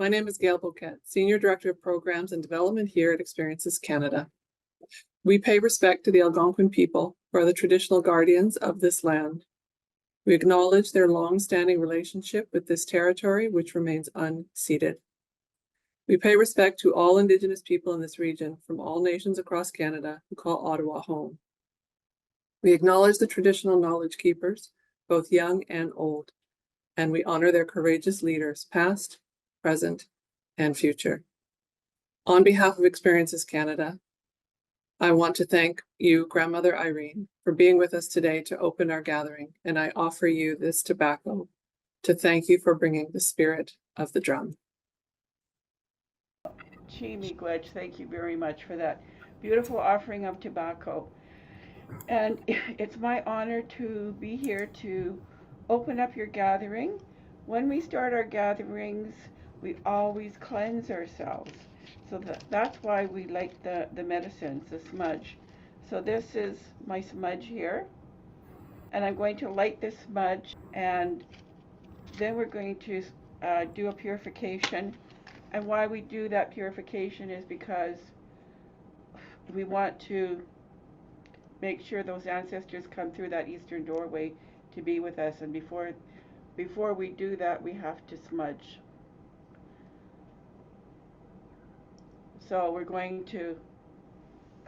My name is Gail Bouquet, Senior Director of Programs and Development here at Experiences Canada. We pay respect to the Algonquin people, who are the traditional guardians of this land. We acknowledge their long-standing relationship with this territory, which remains unceded. We pay respect to all Indigenous people in this region from all nations across Canada who call Ottawa home. We acknowledge the traditional knowledge keepers, both young and old, and we honor their courageous leaders, past, present, and future. On behalf of Experiences Canada, I want to thank you, Grandmother Irene, for being with us today to open our gathering, and I offer you this tobacco to thank you for bringing the spirit of the drum. Miigwech, thank you very much for that beautiful offering of tobacco. And it's my honor to be here to open up your gathering. When we start our gatherings, we always cleanse ourselves. So that's why we like the medicines, the smudge. So this is my smudge here. And I'm going to light this smudge, and then we're going to do a purification. And why we do that purification is because we want to make sure those ancestors come through that eastern doorway to be with us. And before we do that, we have to smudge. So we're going to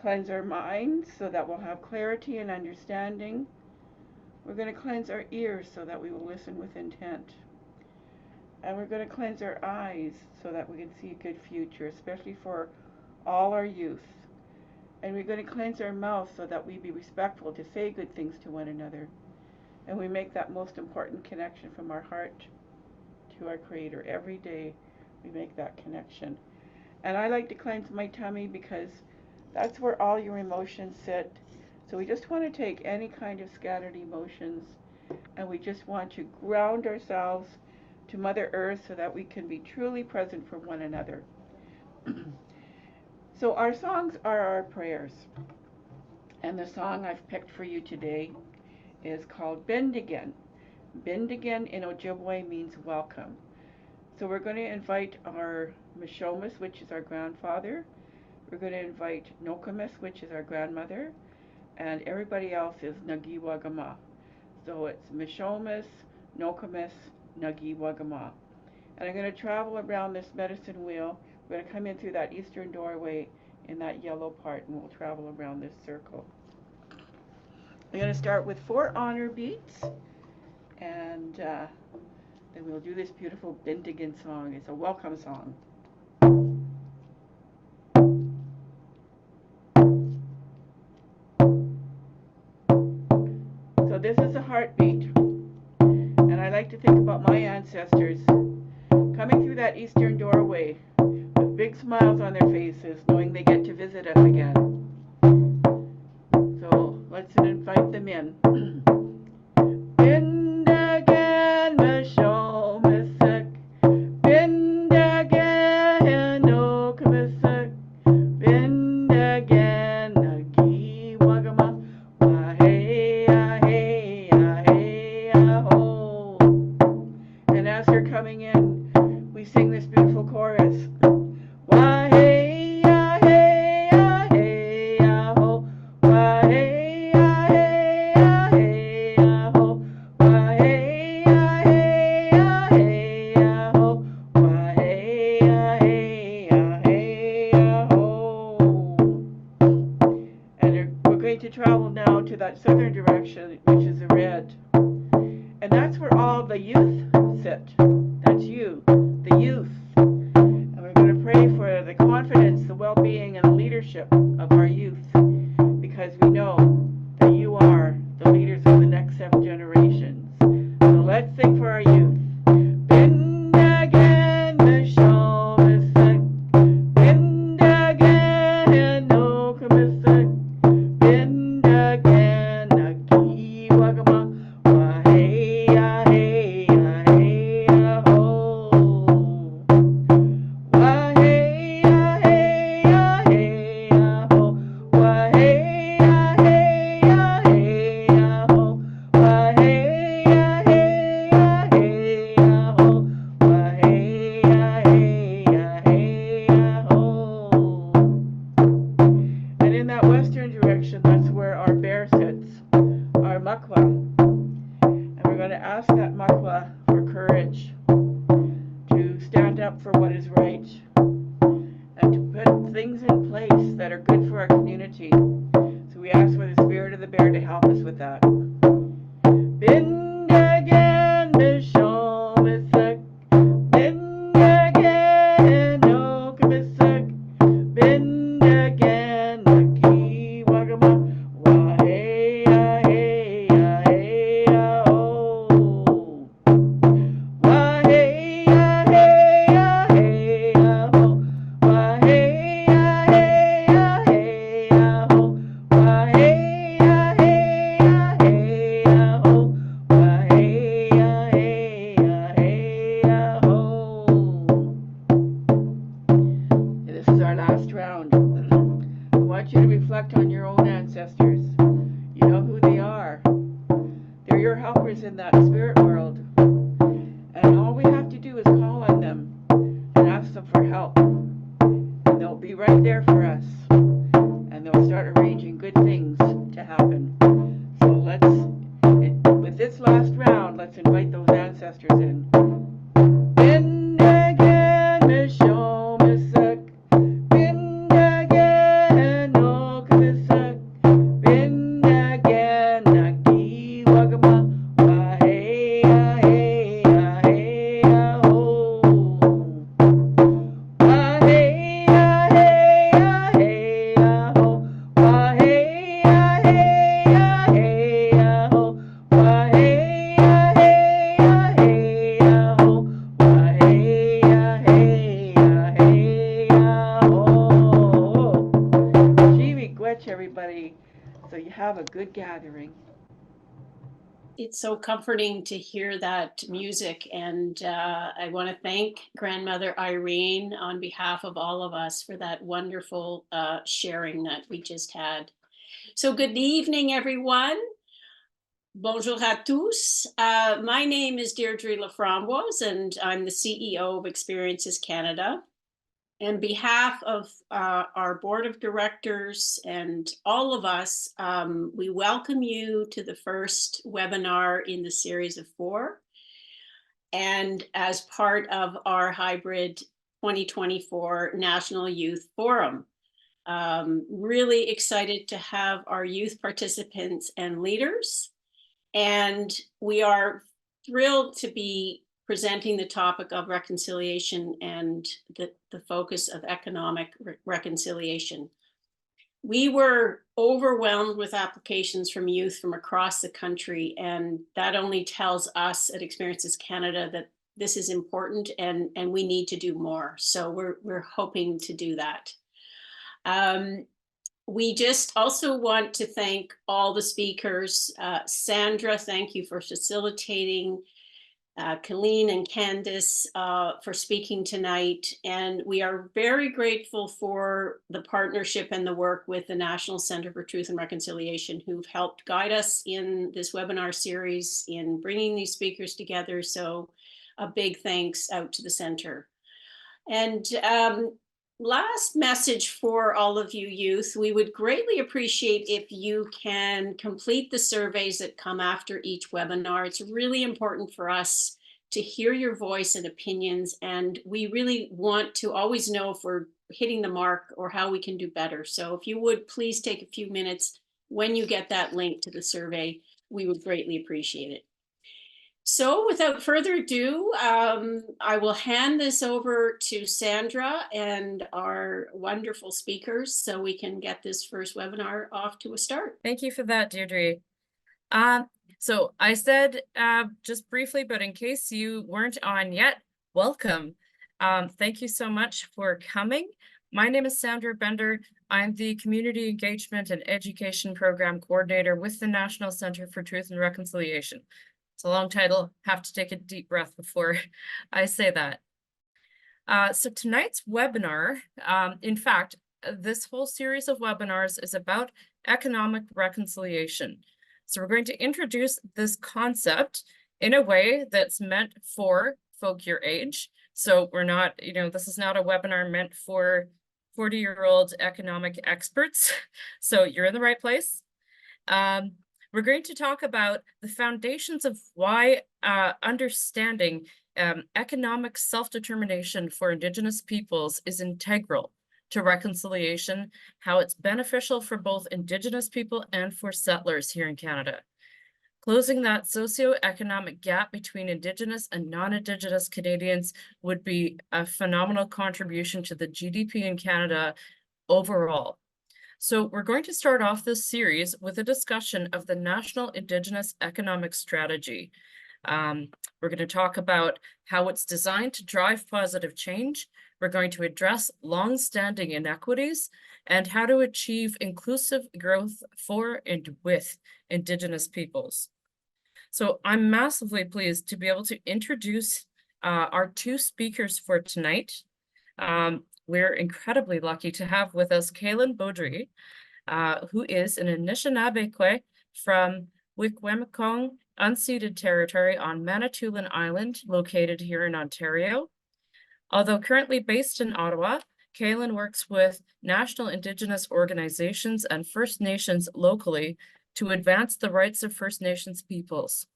cleanse our minds so that we'll have clarity and understanding. We're going to cleanse our ears so that we will listen with intent. And we're going to cleanse our eyes so that we can see a good future, especially for all our youth. And we're going to cleanse our mouth so that we be respectful to say good things to one another. And we make that most important connection from our heart to our Creator. Every day we make that connection. And I like to cleanse my tummy because that's where all your emotions sit. So we just want to take any kind of scattered emotions, and we just want to ground ourselves to Mother Earth so that we can be truly present for one another. So our songs are our prayers. And the song I've picked for you today is called Bindigan. Bindigan in Ojibwe means welcome. So we're going to invite our Mishomis, which is our grandfather. We're going to invite Nokomis, which is our grandmother. And everybody else is Nagi-Wagama. So it's Mishomis, Nokomis, Nagi-Wagama. And I'm going to travel around this medicine wheel. We're going to come in through that eastern doorway in that yellow part, and we'll travel around this circle. I'm going to start with 4 honor beats, and then we'll do this beautiful Bindigan song. It's a welcome song. So this is a heartbeat, and I like to think about my ancestors coming through that eastern doorway with big smiles on their faces, knowing they get to visit us again. So let's invite them in. Bindagan Mishomisak, Bindagan Nokomisak, Bindagan Nagi-Wagama, Wah-hey-ah-hey-ah-hey-ah-ho. And as they're coming in, we sing this beautiful chorus. Wah-hey-ah-hey-ah-hey-ah-ho, Wah-hey-ah-hey-ah-hey-ah-ho, Wah-hey-ah-hey-ah-hey-ah-ho, Wah-hey-ah-hey-ah-hey-ah-ho. And we're going to travel now to that southern direction, which is the red. And that's where all the youth sit. That's you, the youth. And we're going to pray for the confidence, the well-being, and the leadership of our youth, because we know that you are the leaders of the next 7 generations. So let's sing for our youth. Bindagan Mishomisak, Bindagan Nokomisak, Bindagan Nagi-Wagama, Wah-hey-ah-hey-ah-hey-ah-ho. Wah-hey-ah-hey-ah-hey-ah-ho, ask that Makwa for courage to stand up for what is right and to put things in place that are good for our community. So we ask for the spirit of the bear to help us with that. Bindagan Bishon Misak, Bindagan no Kamisak, Bindagan Naki Wagama, Wahey Ahey Ahey Aho, Wahey Ahey Ahey Aho, Wahey Ahey Ahey Aho, Wahey Ahey Ahey Aho, Wahey Ahey Ahey Aho. This is our last round. I want you to reflect on your own ancestors. You know who they are. They're your helpers in that spirit world. And all we have to do is call on them and ask them for help. And they'll be right there for us. And they'll start arranging good things to happen. So with this last round, let's invite those ancestors in. Bindagan Mishon Misak, Bindagan no Kamisak, Bindagan Naki Wagama, Wahey Ahey Ahey Aho, Wahey Ahey Ahey Aho, Wahey Ahey Ahey Aho, Wahey Ahey Ahey Aho, Wahey Ahey Ahey Aho. Chiwi gwech, everybody. So you have a good gathering. It's so comforting to hear that music, and I want to thank Grandmother Irene on behalf of all of us for that wonderful sharing that we just had. So good evening, everyone. Bonjour à tous. My name is Deirdre Laframboise, and I'm the CEO of Experiences Canada. On behalf of our board of directors and all of us, we welcome you to the first webinar in the series of 4. And as part of our hybrid 2024 National Youth Forum. Really excited to have our youth participants and leaders. And we are thrilled to be presenting the topic of reconciliation and the focus of economic reconciliation. We were overwhelmed with applications from youth from across the country, and that only tells us at Experiences Canada that this is important and we need to do more. So we're hoping to do that. We just also want to thank all the speakers. Sandra, thank you for facilitating. Colleen and Candice for speaking tonight. And we are very grateful for the partnership and the work with the National Center for Truth and Reconciliation, who've helped guide us in this webinar series in bringing these speakers together. So a big thanks out to the center. And last message for all of you youth, we would greatly appreciate if you can complete the surveys that come after each webinar. It's really important for us to hear your voice and opinions, and we really want to always know if we're hitting the mark or how we can do better. So if you would please take a few minutes when you get that link to the survey, we would greatly appreciate it. So without further ado, I will hand this over to Sandra and our wonderful speakers so we can get this first webinar off to a start. Thank you for that, Deirdre. So I said just briefly, but in case you weren't on yet, welcome. Thank you so much for coming. My name is Sandra Bender. I'm the Community Engagement and Education Program Coordinator with the National Center for Truth and Reconciliation. It's a long title, have to take a deep breath before I say that. So tonight's webinar, in fact, this whole series of webinars is about economic reconciliation. So we're going to introduce this concept in a way that's meant for folk your age. So we're not, this is not a webinar meant for 40-year-old economic experts. So you're in the right place. we're going to talk about the foundations of why understanding economic self-determination for Indigenous peoples is integral to reconciliation, how it's beneficial for both Indigenous people and for settlers here in Canada. Closing that socio-economic gap between Indigenous and non-Indigenous Canadians would be a phenomenal contribution to the GDP in Canada overall. So we're going to start off this series with a discussion of the National Indigenous Economic Strategy. We're going to talk about how it's designed to drive positive change. We're going to address long-standing inequities and how to achieve inclusive growth for and with Indigenous peoples. So I'm massively pleased to be able to introduce our two speakers for tonight. We're incredibly lucky to have with us Kaylin Beaudry, who is an Anishinaabe from Wikwemikong unceded territory on Manitoulin Island, located here in Ontario. Although currently based in Ottawa, Kaylin works with national Indigenous organizations and First Nations locally to advance the rights of First Nations peoples.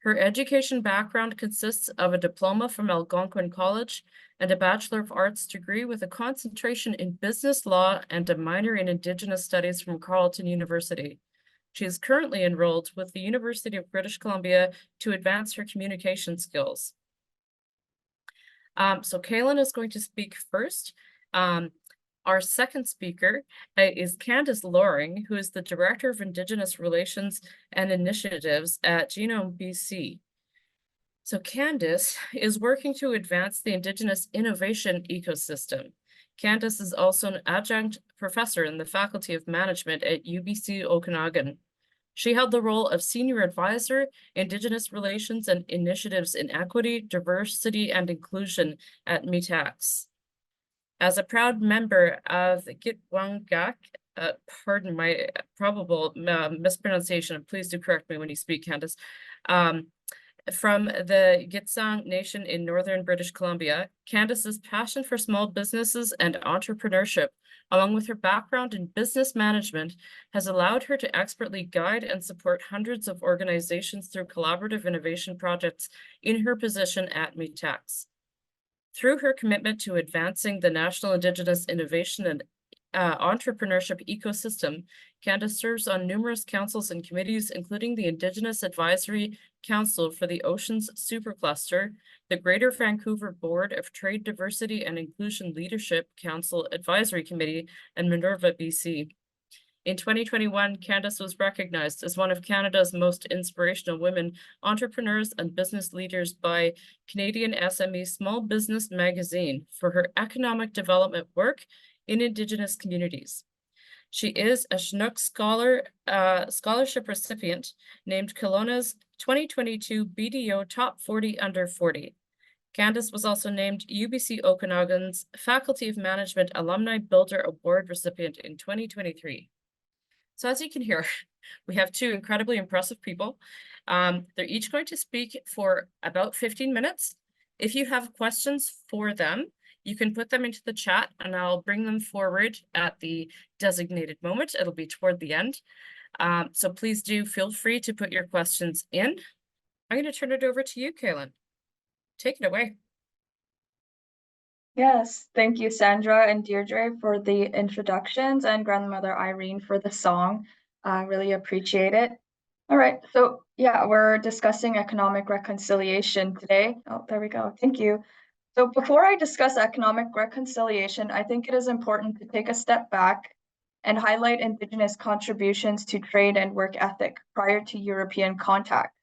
Her education background consists of a diploma from Algonquin College and a Bachelor of Arts degree with a concentration in business law and a minor in Indigenous Studies from Carleton University. She is currently enrolled with the University of British Columbia to advance her communication skills. So Kaylin is going to speak first. Our second speaker is Candace Loring, who is the Director of Indigenous Relations and Initiatives at Genome BC. So Candace is working to advance the Indigenous innovation ecosystem. Candace is also an adjunct professor in the Faculty of Management at UBC Okanagan. She held the role of Senior Advisor, Indigenous Relations and Initiatives in Equity, Diversity and Inclusion at MITAX. As a proud member of the Gitwangak, pardon my probable mispronunciation, please do correct me when you speak, Candace, from the Gitsang Nation in northern British Columbia, Candace's passion for small businesses and entrepreneurship, along with her background in business management, has allowed her to expertly guide and support hundreds of organizations through collaborative innovation projects in her position at MITAX. Through her commitment to advancing the National Indigenous Innovation and Entrepreneurship ecosystem, Candace serves on numerous councils and committees, including the Indigenous Advisory Council for the Oceans Supercluster, the Greater Vancouver Board of Trade Diversity and Inclusion Leadership Council Advisory Committee, and Minerva, BC. In 2021, Candace was recognized as one of Canada's most inspirational women entrepreneurs and business leaders by Canadian SME Small Business Magazine for her economic development work in Indigenous communities. She is a Chinook Scholarship recipient named Kelowna's 2022 BDO Top 40 Under 40. Candace was also named UBC Okanagan's Faculty of Management Alumni Builder Award recipient in 2023. So as you can hear, we have two incredibly impressive people. They're each going to speak for about 15 minutes. If you have questions for them, you can put them into the chat and I'll bring them forward at the designated moment. It'll be toward the end. So please do feel free to put your questions in. I'm going to turn it over to you, Kaylin. Take it away. Yes, thank you, Sandra and Deirdre, for the introductions, and Grandmother Irene for the song. I really appreciate it. All right, so yeah, we're discussing economic reconciliation today. Oh, there we go. Thank you. So before I discuss economic reconciliation, I think it is important to take a step back and highlight Indigenous contributions to trade and work ethic prior to European contact.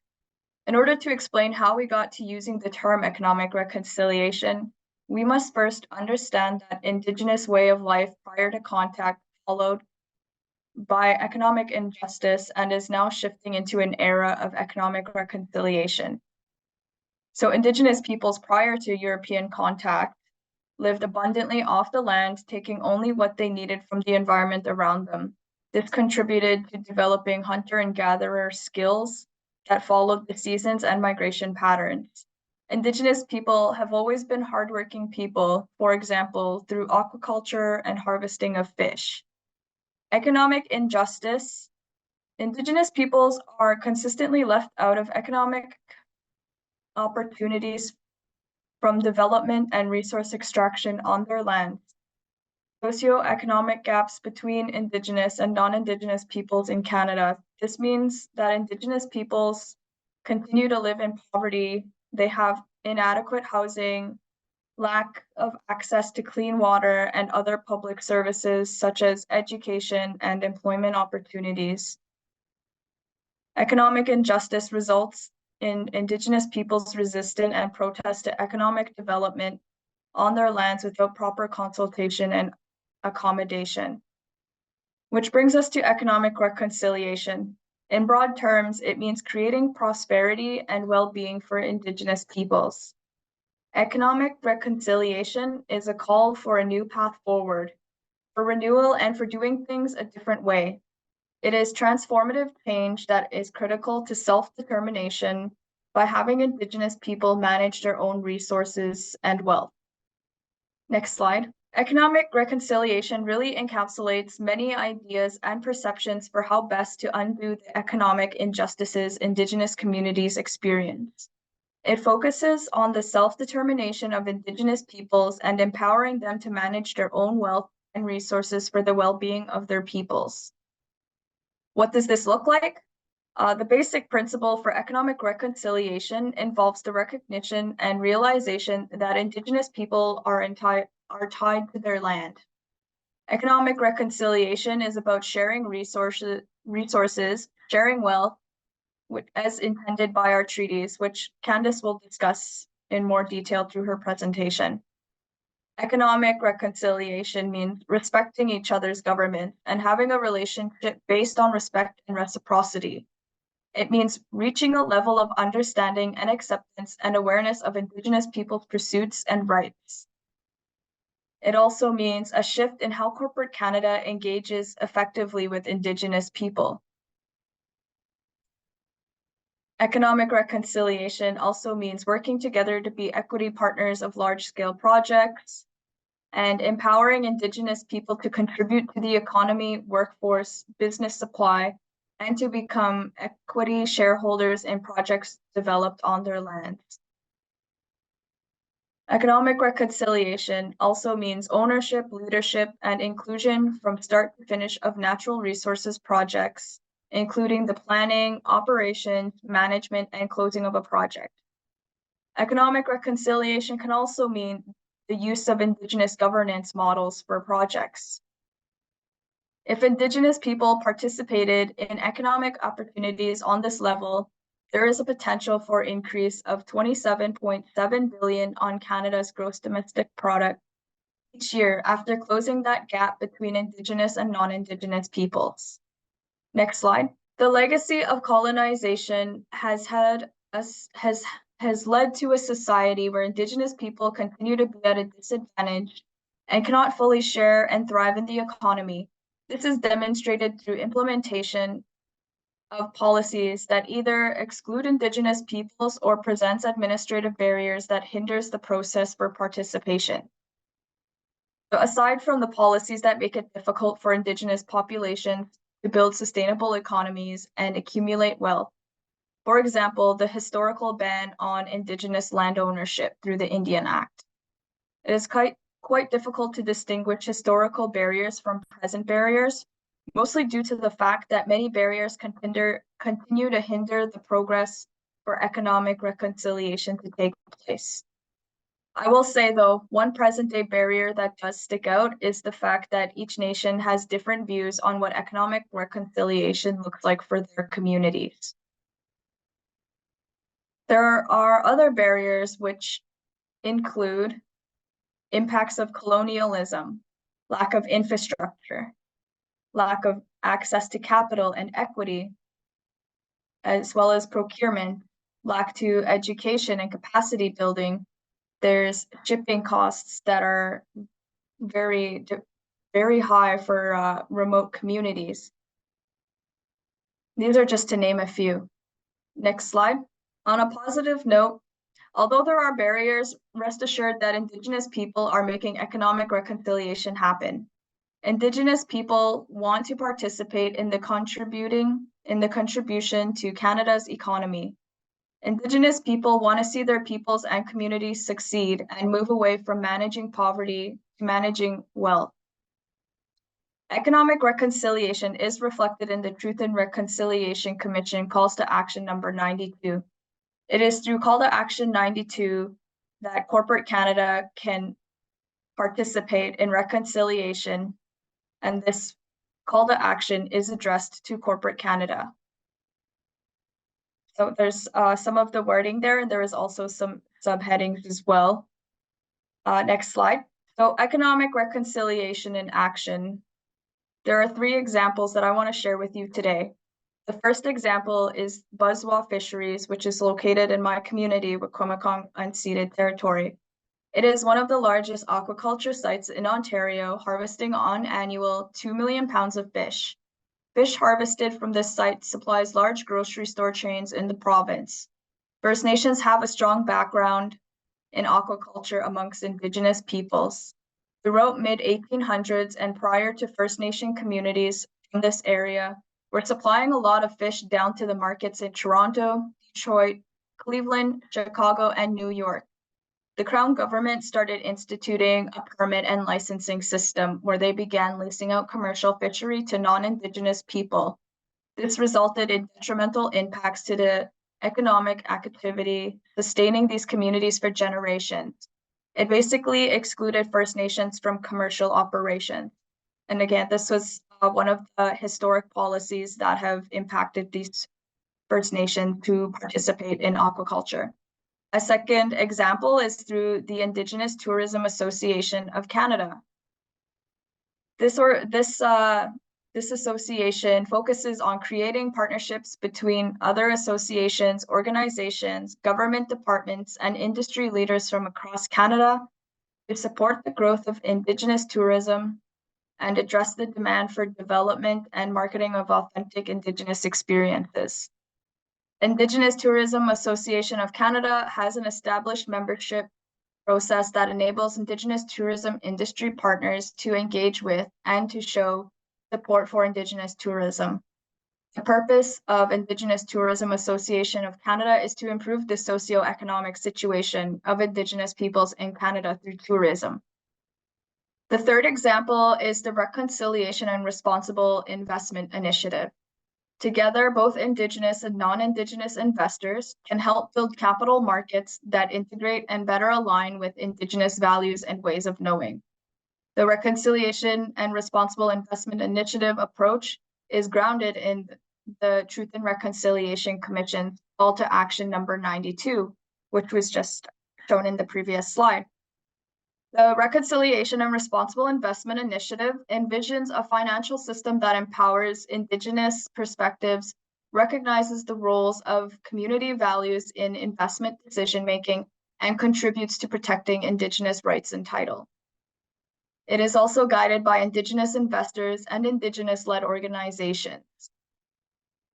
In order to explain how we got to using the term economic reconciliation, we must first understand that Indigenous way of life prior to contact followed by economic injustice and is now shifting into an era of economic reconciliation. So Indigenous peoples prior to European contact lived abundantly off the land, taking only what they needed from the environment around them. This contributed to developing hunter and gatherer skills that followed the seasons and migration patterns. Indigenous people have always been hardworking people, for example, through aquaculture and harvesting of fish. Economic injustice Indigenous peoples are consistently left out of economic opportunities from development and resource extraction on their lands. Socio-economic gaps between Indigenous and non-Indigenous peoples in Canada. This means that Indigenous peoples continue to live in poverty. They have inadequate housing, lack of access to clean water and other public services such as education and employment opportunities. Economic injustice results in Indigenous peoples resistant and protest to economic development on their lands without proper consultation and accommodation. Which brings us to economic reconciliation. In broad terms, it means creating prosperity and well-being for Indigenous peoples. Economic reconciliation is a call for a new path forward, for renewal and for doing things a different way. It is transformative change that is critical to self-determination by having Indigenous people manage their own resources and wealth. Next slide. Economic reconciliation really encapsulates many ideas and perceptions for how best to undo the economic injustices Indigenous communities experience. It focuses on the self-determination of Indigenous peoples and empowering them to manage their own wealth and resources for the well-being of their peoples. What does this look like? The basic principle for economic reconciliation involves the recognition and realization that Indigenous people are tied to their land. Economic reconciliation is about sharing resources, sharing wealth, as intended by our treaties, which Candace will discuss in more detail through her presentation. Economic reconciliation means respecting each other's government and having a relationship based on respect and reciprocity. It means reaching a level of understanding and acceptance and awareness of Indigenous people's pursuits and rights. It also means a shift in how corporate Canada engages effectively with Indigenous people. Economic reconciliation also means working together to be equity partners of large-scale projects and empowering Indigenous people to contribute to the economy, workforce, business supply, and to become equity shareholders in projects developed on their lands. Economic reconciliation also means ownership, leadership, and inclusion from start to finish of natural resources projects, including the planning, operations, management, and closing of a project. Economic reconciliation can also mean the use of Indigenous governance models for projects. If Indigenous people participated in economic opportunities on this level, there is a potential for increase of 27.7 billion on Canada's gross domestic product each year after closing that gap between Indigenous and non-Indigenous peoples. Next slide. The legacy of colonization has led to a society where Indigenous people continue to be at a disadvantage and cannot fully share and thrive in the economy. This is demonstrated through implementation of policies that either exclude Indigenous peoples or presents administrative barriers that hinders the process for participation. So aside from the policies that make it difficult for Indigenous populations to build sustainable economies and accumulate wealth, for example, the historical ban on Indigenous land ownership through the Indian Act, it is quite difficult to distinguish historical barriers from present barriers, mostly due to the fact that many barriers continue to hinder the progress for economic reconciliation to take place. I will say, though, one present-day barrier that does stick out is the fact that each nation has different views on what economic reconciliation looks like for their communities. There are other barriers which include impacts of colonialism, lack of infrastructure, lack of access to capital and equity, as well as procurement, lack to education and capacity building. There's shipping costs that are very high for remote communities. These are just to name a few. Next slide. On a positive note, although there are barriers, rest assured that Indigenous people are making economic reconciliation happen. Indigenous people want to participate in the contributing in the contribution to Canada's economy. Indigenous people want to see their peoples and communities succeed and move away from managing poverty to managing wealth. Economic reconciliation is reflected in the Truth and Reconciliation Commission Calls to Action number 92. It is through Call to Action 92 that corporate Canada can participate in reconciliation, and this call to action is addressed to corporate Canada. So there's some of the wording there, and there is also some subheadings as well. Next slide. So economic reconciliation in action. There are 3 examples that I want to share with you today. The first example is Buzzwa Fisheries, which is located in my community, Wikwemikong Unceded Territory. It is one of the largest aquaculture sites in Ontario, harvesting on annual 2 million pounds of fish. Fish harvested from this site supplies large grocery store chains in the province. First Nations have a strong background in aquaculture amongst Indigenous peoples. Throughout mid-1800s and prior to First Nation communities from this area were supplying a lot of fish down to the markets in Toronto, Detroit, Cleveland, Chicago, and New York. The Crown government started instituting a permit and licensing system where they began leasing out commercial fishery to non-Indigenous people. This resulted in detrimental impacts to the economic activity, sustaining these communities for generations. It basically excluded First Nations from commercial operations. And again, this was one of the historic policies that have impacted these First Nations to participate in aquaculture. A second example is through the Indigenous Tourism Association of Canada. This association focuses on creating partnerships between other associations, organizations, government departments, and industry leaders from across Canada to support the growth of Indigenous tourism and address the demand for development and marketing of authentic Indigenous experiences. Indigenous Tourism Association of Canada has an established membership process that enables Indigenous tourism industry partners to engage with and to show support for Indigenous tourism. The purpose of Indigenous Tourism Association of Canada is to improve the socio-economic situation of Indigenous peoples in Canada through tourism. The third example is the Reconciliation and Responsible Investment Initiative. Together, both Indigenous and non-Indigenous investors can help build capital markets that integrate and better align with Indigenous values and ways of knowing. The Reconciliation and Responsible Investment Initiative approach is grounded in the Truth and Reconciliation Commission's Call to Action number 92, which was just shown in the previous slide. The Reconciliation and Responsible Investment Initiative envisions a financial system that empowers Indigenous perspectives, recognizes the roles of community values in investment decision-making, and contributes to protecting Indigenous rights and title. It is also guided by Indigenous investors and Indigenous-led organizations.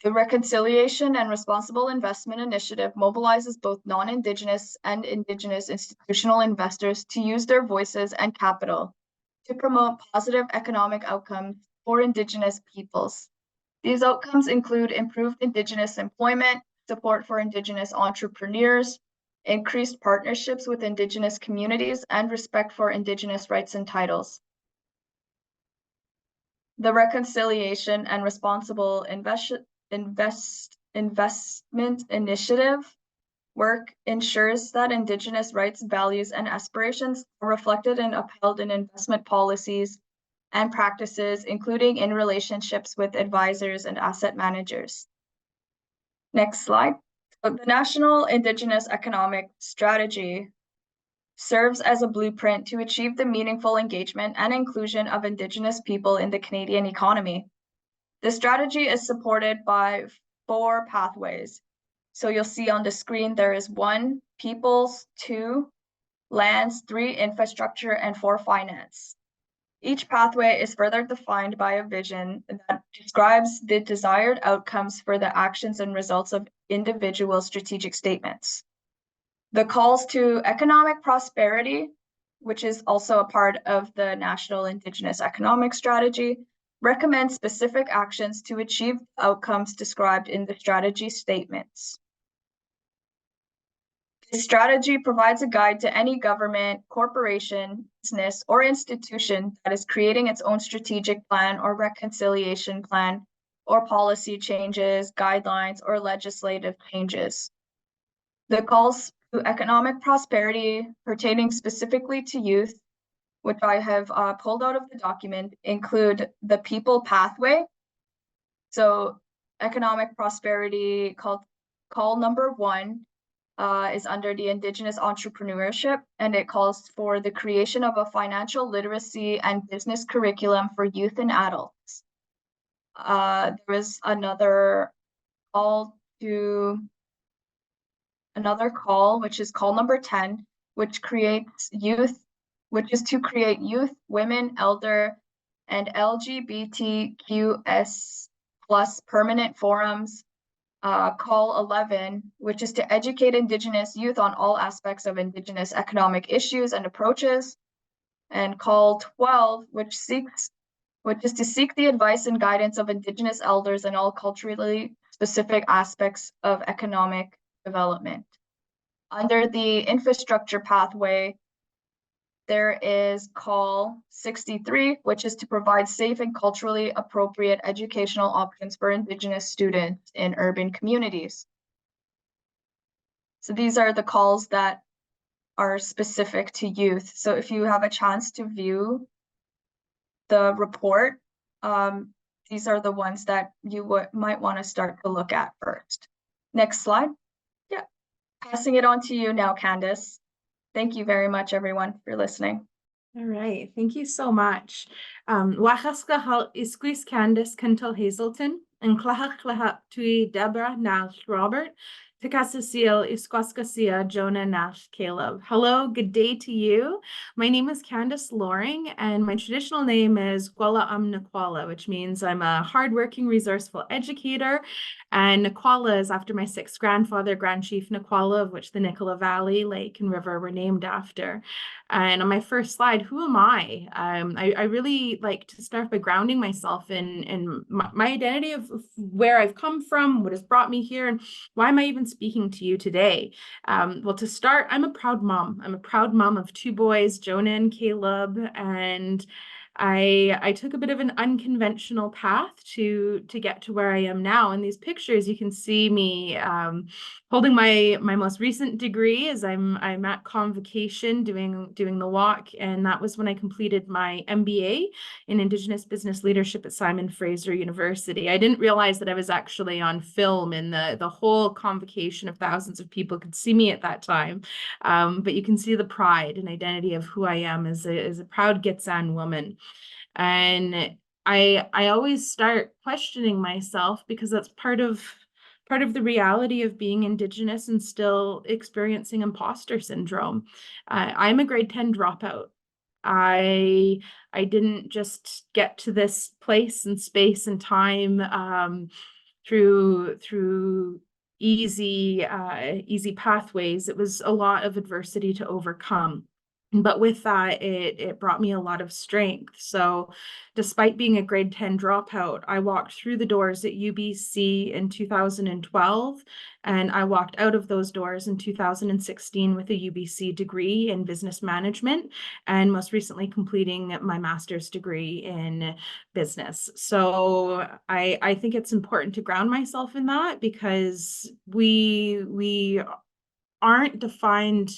The Reconciliation and Responsible Investment Initiative mobilizes both non-Indigenous and Indigenous institutional investors to use their voices and capital to promote positive economic outcomes for Indigenous peoples. These outcomes include improved Indigenous employment, support for Indigenous entrepreneurs, increased partnerships with Indigenous communities, and respect for Indigenous rights and titles. The Reconciliation and Responsible Investment Initiative work ensures that Indigenous rights, values, and aspirations are reflected and upheld in investment policies and practices, including in relationships with advisors and asset managers. Next slide. So the National Indigenous Economic Strategy serves as a blueprint to achieve the meaningful engagement and inclusion of Indigenous people in the Canadian economy. The strategy is supported by 4 pathways. So you'll see on the screen there is 1, peoples, 2, lands, 3, infrastructure, and 4, finance. Each pathway is further defined by a vision that describes the desired outcomes for the actions and results of individual strategic statements. The calls to economic prosperity, which is also a part of the National Indigenous Economic Strategy, recommend specific actions to achieve outcomes described in the strategy statements. This strategy provides a guide to any government, corporation, business, or institution that is creating its own strategic plan or reconciliation plan, or policy changes, guidelines, or legislative changes. The calls to economic prosperity pertaining specifically to youth, which I have pulled out of the document, include the people pathway. So economic prosperity call number 1 is under the Indigenous entrepreneurship, and it calls for the creation of a financial literacy and business curriculum for youth and adults. There was another call, which is call number 10, which is to create youth, women, elder, and LGBTQS plus permanent forums. Call 11, which is to educate Indigenous youth on all aspects of Indigenous economic issues and approaches. And call 12, which is to seek the advice and guidance of Indigenous elders in all culturally specific aspects of economic development. Under the infrastructure pathway, there is call 63, which is to provide safe and culturally appropriate educational options for Indigenous students in urban communities. So these are the calls that are specific to youth. So if you have a chance to view the report, these are the ones that you might want to start to look at first. Next slide. Yeah, passing it on to you now, Candace. Thank you very much, everyone, for listening. All right, thank you so much. Wachaska hal isquis Candace Kentel Hazelton, and Claha Tui Deborah Nash Robert, Takasasil Isquaskasia Jonah Nash Caleb. Hello, good day to you. My name is Candace Loring, and my traditional name is Gwala Nakwala, which means I'm a hardworking, resourceful educator. And Nakwala is after my 6th grandfather, Grand Chief Nakwala, of which the Nicola Valley, Lake, and River were named after. And on my first slide, who am I? I really like to start by grounding myself in my identity of where I've come from, what has brought me here, and why am I even speaking to you today? Well, to start, I'm a proud mom. I'm a proud mom of 2 boys, Jonah and Caleb, and I took a bit of an unconventional path to get to where I am now. In these pictures, you can see me holding my most recent degree as I'm at convocation doing the walk, and that was when I completed my MBA in Indigenous Business Leadership at Simon Fraser University. I didn't realize that I was actually on film, and the whole convocation of thousands of people could see me at that time. But you can see the pride and identity of who I am as a proud Gitxsan woman. And I always start questioning myself, because that's part of the reality of being Indigenous and still experiencing imposter syndrome. I'm a grade 10 dropout. I didn't just get to this place and space and time through easy pathways. It was a lot of adversity to overcome. But with that, it brought me a lot of strength. So despite being a grade 10 dropout, I walked through the doors at UBC in 2012, and I walked out of those doors in 2016 with a UBC degree in business management, and most recently completing my master's degree in business. So I think it's important to ground myself in that, because we aren't defined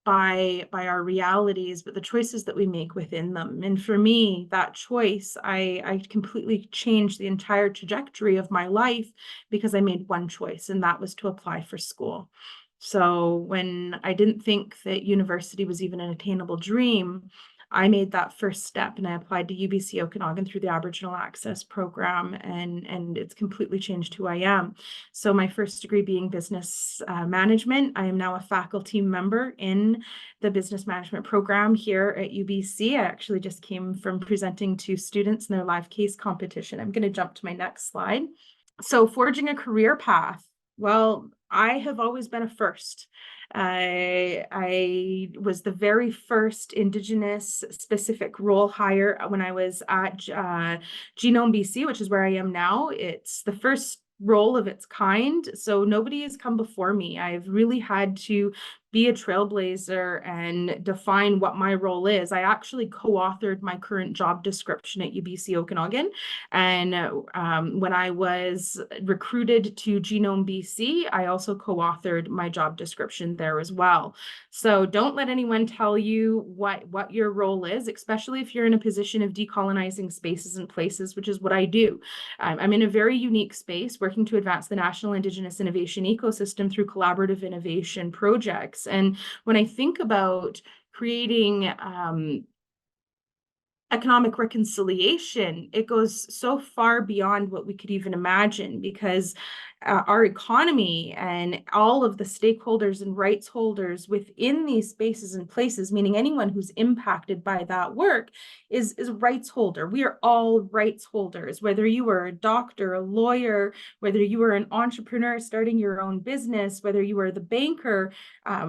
by our realities, but the choices that we make within them. And for me, that choice, I completely changed the entire trajectory of my life, because I made one choice, and that was to apply for school. So when I didn't think that university was even an attainable dream, I made that first step, and I applied to UBC Okanagan through the Aboriginal Access Program, and it's completely changed who I am. So my first degree being business management, I am now a faculty member in the business management program here at UBC. I actually just came from presenting to students in their live case competition. I'm going to jump to my next slide. So forging a career path. Well, I have always been a first. I was the very first Indigenous specific role hire when I was at Genome BC, which is where I am now. It's the first role of its kind. So nobody has come before me. I've really had to be a trailblazer and define what my role is. I actually co-authored my current job description at UBC Okanagan. And when I was recruited to Genome BC, I also co-authored my job description there as well. So don't let anyone tell you what your role is, especially if you're in a position of decolonizing spaces and places, which is what I do. I'm in a very unique space working to advance the National Indigenous Innovation ecosystem through collaborative innovation projects. And when I think about creating economic reconciliation, it goes so far beyond what we could even imagine, because our economy and all of the stakeholders and rights holders within these spaces and places, meaning anyone who's impacted by that work, is a rights holder. We are all rights holders, whether you are a doctor, a lawyer, whether you are an entrepreneur starting your own business, whether you are the banker,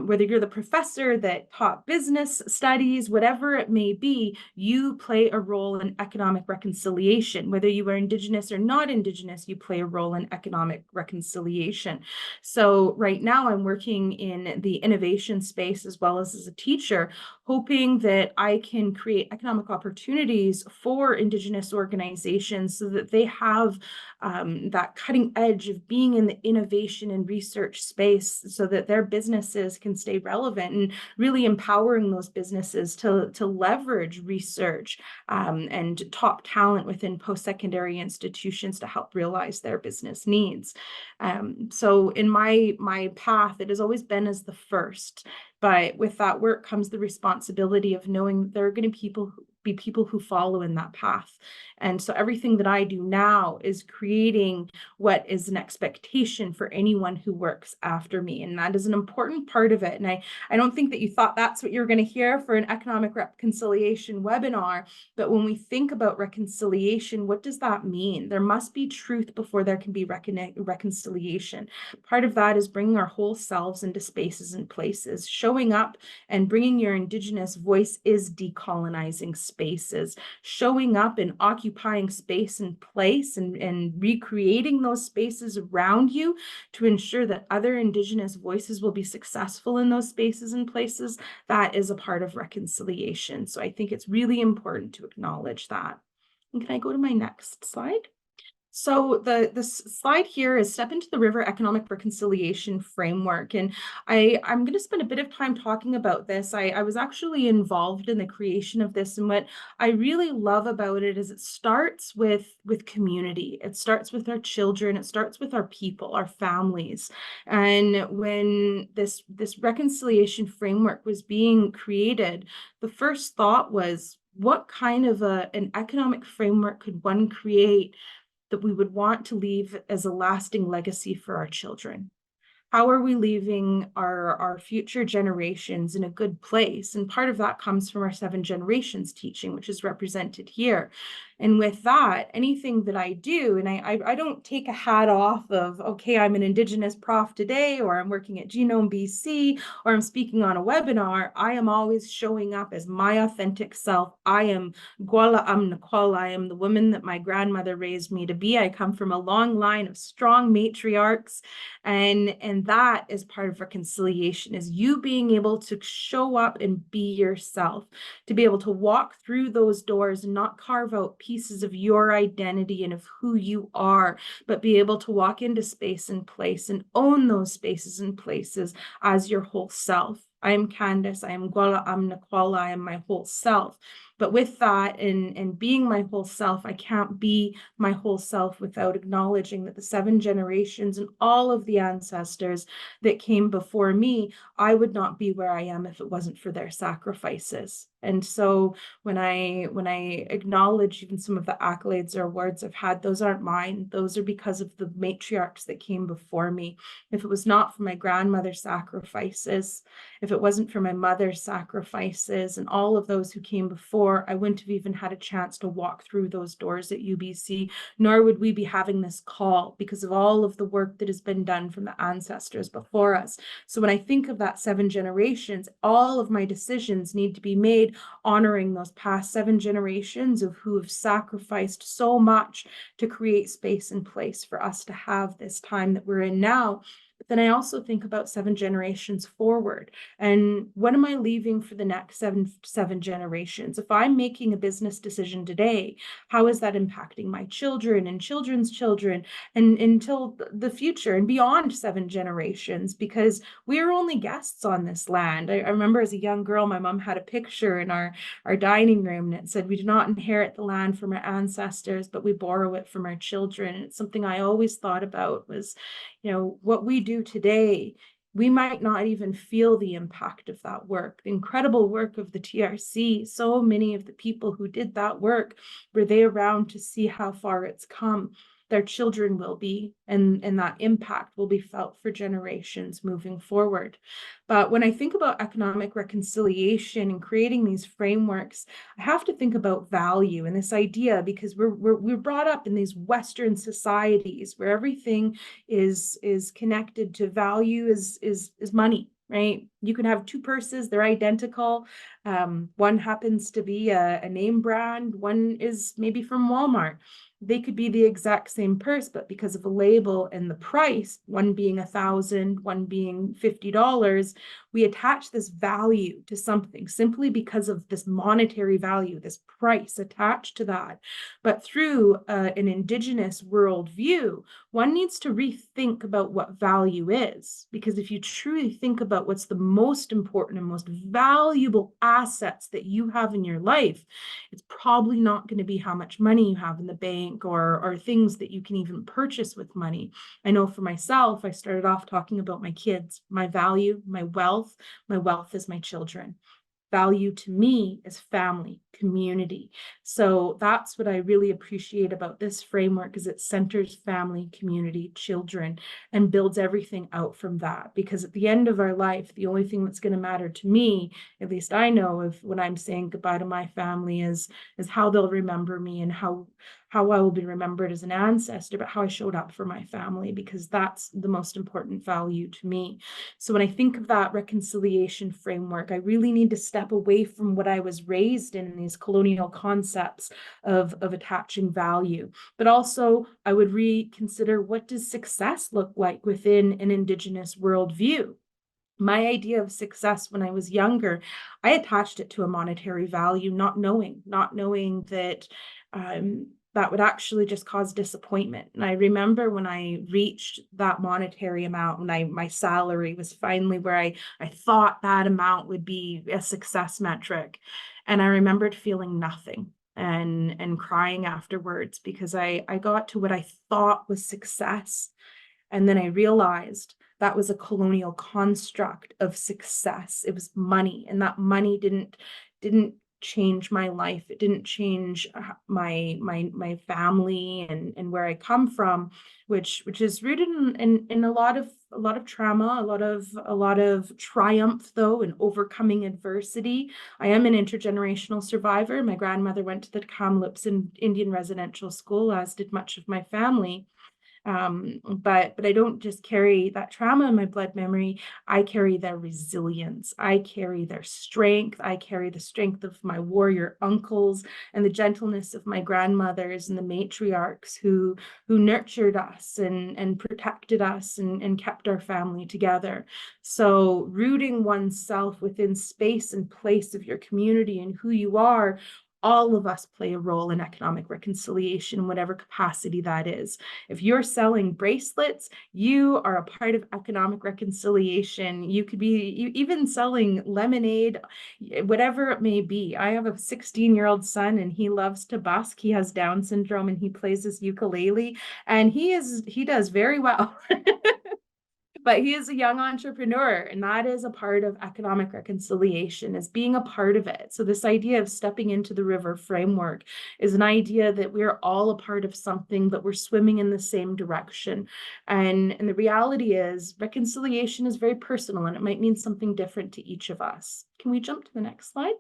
whether you're the professor that taught business studies, whatever it may be, you play a role in economic reconciliation. Whether you are Indigenous or not Indigenous, you play a role in economic reconciliation. So right now I'm working in the innovation space as well as a teacher, hoping that I can create economic opportunities for Indigenous organizations so that they have that cutting edge of being in the innovation and research space, so that their businesses can stay relevant, and really empowering those businesses to leverage research and top talent within post-secondary institutions to help realize their business needs. So in my path, it has always been as the first, but with that work comes the responsibility of knowing there are going to be people who follow in that path. And so everything that I do now is creating what is an expectation for anyone who works after me. And that is an important part of it. And I don't think that you thought that's what you were going to hear for an economic reconciliation webinar. But when we think about reconciliation, what does that mean? There must be truth before there can be reconciliation. Part of that is bringing our whole selves into spaces and places. Showing up and bringing your Indigenous voice is decolonizing spaces. Showing up and occupying space and place and recreating those spaces around you to ensure that other Indigenous voices will be successful in those spaces and places, that is a part of reconciliation. So I think it's really important to acknowledge that. And can I go to my next slide? So the slide here is Step into the River Economic Reconciliation Framework. And I'm going to spend a bit of time talking about this. I was actually involved in the creation of this. And what I really love about it is it starts with community. It starts with our children. It starts with our people, our families. And when this reconciliation framework was being created, the first thought was, what kind of an economic framework could one create that we would want to leave as a lasting legacy for our children? How are we leaving our future generations in a good place? And part of that comes from our 7 generations teaching, which is represented here. And with that, anything that I do, and I don't take a hat off of, okay, I'm an Indigenous prof today, or I'm working at Genome BC, or I'm speaking on a webinar, I am always showing up as my authentic self. I am Gwala Amnakwala. I am the woman that my grandmother raised me to be. I come from a long line of strong matriarchs, and that is part of reconciliation, is you being able to show up and be yourself, to be able to walk through those doors and not carve out pieces of your identity and of who you are, but be able to walk into space and place and own those spaces and places as your whole self. I am Candace, I am Gwala Amnakwala, I am my whole self. But with that and being my whole self, I can't be my whole self without acknowledging that the 7 generations and all of the ancestors that came before me, I would not be where I am if it wasn't for their sacrifices. And so when I acknowledge even some of the accolades or awards I've had, those aren't mine. Those are because of the matriarchs that came before me. If it was not for my grandmother's sacrifices, if it wasn't for my mother's sacrifices and all of those who came before, before, I wouldn't have even had a chance to walk through those doors at UBC, nor would we be having this call because of all of the work that has been done from the ancestors before us. So when I think of that 7 generations, all of my decisions need to be made honoring those past 7 generations of who have sacrificed so much to create space and place for us to have this time that we're in now. But then I also think about 7 generations forward. And what am I leaving for the next seven generations? If I'm making a business decision today, how is that impacting my children and children's children and until the future and beyond 7 generations? Because we are only guests on this land. I remember as a young girl, my mom had a picture in our dining room, and it said, "We do not inherit the land from our ancestors, but we borrow it from our children." And it's something I always thought about was, what we do today, we might not even feel the impact of that work, the incredible work of the TRC. So many of the people who did that work, were they around to see how far it's come? Their children will be, and that impact will be felt for generations moving forward. But when I think about economic reconciliation and creating these frameworks, I have to think about value and this idea, because we're brought up in these Western societies where everything is connected to value is money, right? You can have 2 purses, they're identical. One happens to be a name brand, one is maybe from Walmart. They could be the exact same purse, but because of a label and the price, one being $1,000, one being $50, we attach this value to something simply because of this monetary value, this price attached to that. But through an Indigenous worldview, one needs to rethink about what value is, because if you truly think about what's the most important and most valuable assets that you have in your life, it's probably not going to be how much money you have in the bank or things that you can even purchase with money. I know for myself, I started off talking about my kids, my value, my wealth. My wealth is my children. Value to me is family, community. So that's what I really appreciate about this framework, is it centers family, community, children, and builds everything out from that. Because at the end of our life, the only thing that's going to matter to me, at least I know of when I'm saying goodbye to my family, is how they'll remember me and how I will be remembered as an ancestor, but how I showed up for my family, because that's the most important value to me. So when I think of that reconciliation framework, I really need to step away from what I was raised in these colonial concepts of attaching value. But also I would reconsider, what does success look like within an Indigenous worldview? My idea of success when I was younger, I attached it to a monetary value, not knowing that that would actually just cause disappointment. And I remember when I reached that monetary amount, when my salary was finally where I thought that amount would be a success metric. And I remembered feeling nothing and crying afterwards, because I got to what I thought was success. And then I realized that was a colonial construct of success. It was money, and that money didn't change my life. It didn't change my family and where I come from, which is rooted in a lot of trauma, a lot of triumph though, and overcoming adversity. I am an intergenerational survivor. My grandmother went to the Kamloops Indian residential school, as did much of my family. But I don't just carry that trauma in my blood memory. I carry their resilience. I carry their strength. I carry the strength of my warrior uncles and the gentleness of my grandmothers and the matriarchs who nurtured us and protected us and kept our family together. So rooting oneself within space and place of your community and who you are, all of us play a role in economic reconciliation in whatever capacity that is. If you're selling bracelets, you are a part of economic reconciliation. You could be even selling lemonade, whatever it may be. I have a 16-year-old son, and he loves to busk. He has Down syndrome, and he plays his ukulele, and he does very well. But he is a young entrepreneur, and that is a part of economic reconciliation, is being a part of it. So this idea of stepping into the river framework is an idea that we're all a part of something, but we're swimming in the same direction. And the reality is reconciliation is very personal, and it might mean something different to each of us. Can we jump to the next slide?